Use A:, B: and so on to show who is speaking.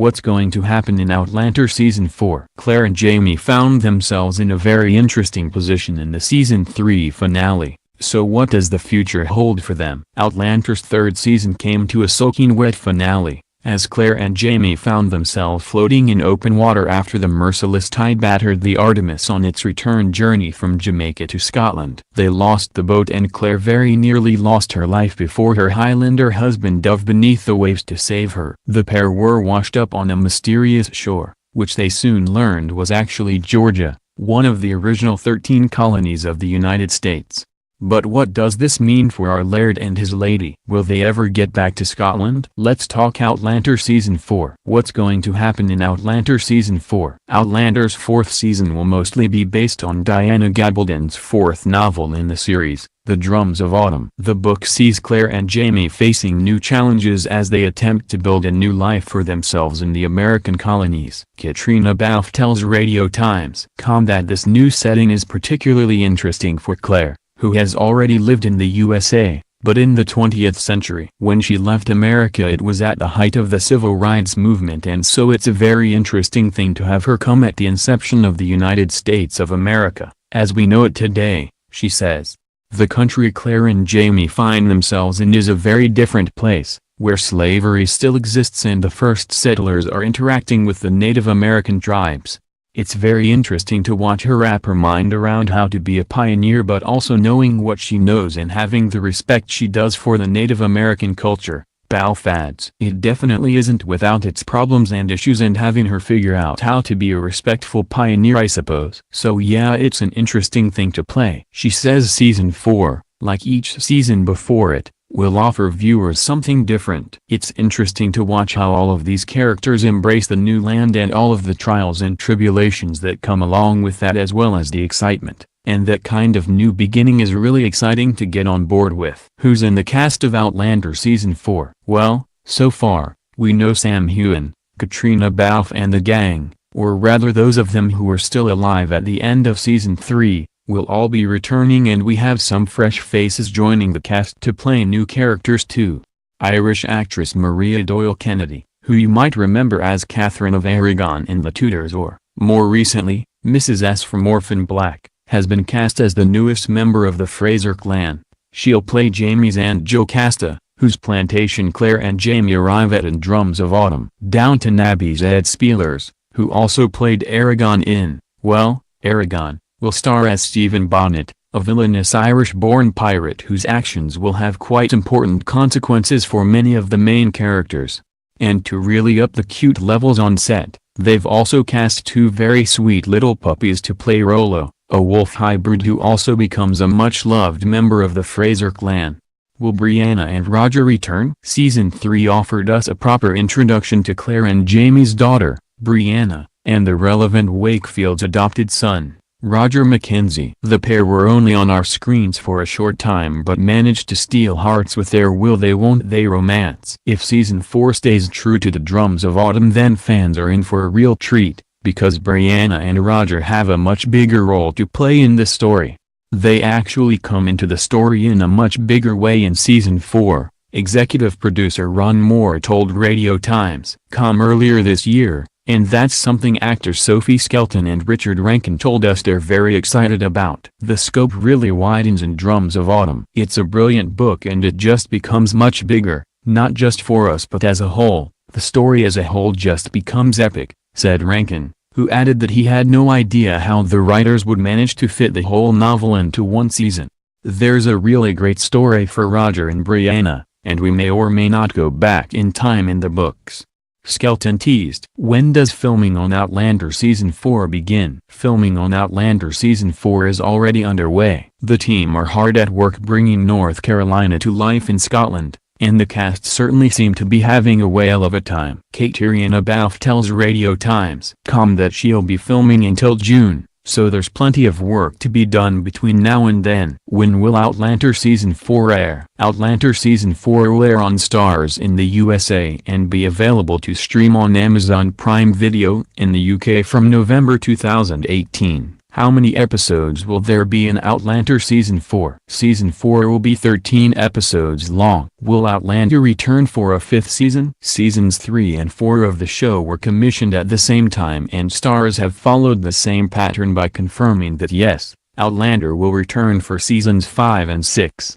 A: What's going to happen in Outlander Season 4? Claire and Jamie found themselves in a very interesting position in the Season 3 finale. So what does the future hold for them? Outlander's third season came to a soaking wet finale, as Claire and Jamie found themselves floating in open water after the merciless tide battered the Artemis on its return journey from Jamaica to Scotland. They lost the boat and Claire very nearly lost her life before her Highlander husband dove beneath the waves to save her. The pair were washed up on a mysterious shore, which they soon learned was actually Georgia, one of the original 13 colonies of the United States. But what does this mean for our laird and his lady? Will they ever get back to Scotland? Let's talk Outlander Season 4. What's going to happen in Outlander Season 4? Outlander's fourth season will mostly be based on Diana Gabaldon's fourth novel in the series, The Drums of Autumn. The book sees Claire and Jamie facing new challenges as they attempt to build a new life for themselves in the American colonies. Katrina Balfe tells Radio Times that this new setting is particularly interesting for Claire, who has already lived in the USA, but in the 20th century. When she left America it was at the height of the civil rights movement, and so it's a very interesting thing to have her come at the inception of the United States of America, as we know it today, she says. The country Claire and Jamie find themselves in is a very different place, where slavery still exists and the first settlers are interacting with the Native American tribes. It's very interesting to watch her wrap her mind around how to be a pioneer, but also knowing what she knows and having the respect she does for the Native American culture. Balfe adds, it definitely isn't without its problems and issues, and having her figure out how to be a respectful pioneer, I suppose. So yeah, it's an interesting thing to play. She says Season 4, like each season before it, will offer viewers something different. It's interesting to watch how all of these characters embrace the new land and all of the trials and tribulations that come along with that, as well as the excitement. And that kind of new beginning is really exciting to get on board with. Who's in the cast of Outlander Season 4? Well, so far, we know Sam Heughan, Katrina Balfe and the gang, or rather those of them who were still alive at the end of Season 3, will all be returning, and we have some fresh faces joining the cast to play new characters too. Irish actress Maria Doyle Kennedy, who you might remember as Catherine of Aragon in The Tudors, or, more recently, Mrs. S from Orphan Black, has been cast as the newest member of the Fraser clan. She'll play Jamie's Aunt Jocasta, whose plantation Claire and Jamie arrive at in Drums of Autumn. Downton Abbey's Ed Spielers, who also played Aragon in, well, Aragon, will star as Stephen Bonnet, a villainous Irish-born pirate whose actions will have quite important consequences for many of the main characters. And to really up the cute levels on set, they've also cast two very sweet little puppies to play Rollo, a wolf hybrid who also becomes a much-loved member of the Fraser clan. Will Brianna and Roger return? Season 3 offered us a proper introduction to Claire and Jamie's daughter, Brianna, and the relevant Wakefield's adopted son, Roger Mackenzie. The pair were only on our screens for a short time but managed to steal hearts with their will they won't they romance. If Season 4 stays true to the Drums of Autumn, then fans are in for a real treat, because Brianna and Roger have a much bigger role to play in the story. They actually come into the story in a much bigger way in Season 4, executive producer Ron Moore told Radio Times earlier this year. And that's something actors Sophie Skelton and Richard Rankin told us they're very excited about. The scope really widens in Drums of Autumn. It's a brilliant book and it just becomes much bigger, not just for us but as a whole. The story as a whole just becomes epic, said Rankin, who added that he had no idea how the writers would manage to fit the whole novel into one season. There's a really great story for Roger and Brianna, and we may or may not go back in time in the books. Skelton teased. When does filming on Outlander Season 4 begin? Filming on Outlander Season 4 is already underway. The team are hard at work bringing North Carolina to life in Scotland, and the cast certainly seem to be having a whale of a time. Katrina Balfe tells Radio Times that she'll be filming until June, so there's plenty of work to be done between now and then. When will Outlander Season 4 air? Outlander Season 4 will air on Stars in the USA and be available to stream on Amazon Prime Video in the UK from November 2018. How many episodes will there be in Outlander Season 4? Season 4 will be 13 episodes long. Will Outlander return for a 5th season? Seasons 3 and 4 of the show were commissioned at the same time, and stars have followed the same pattern by confirming that yes, Outlander will return for Seasons 5 and 6.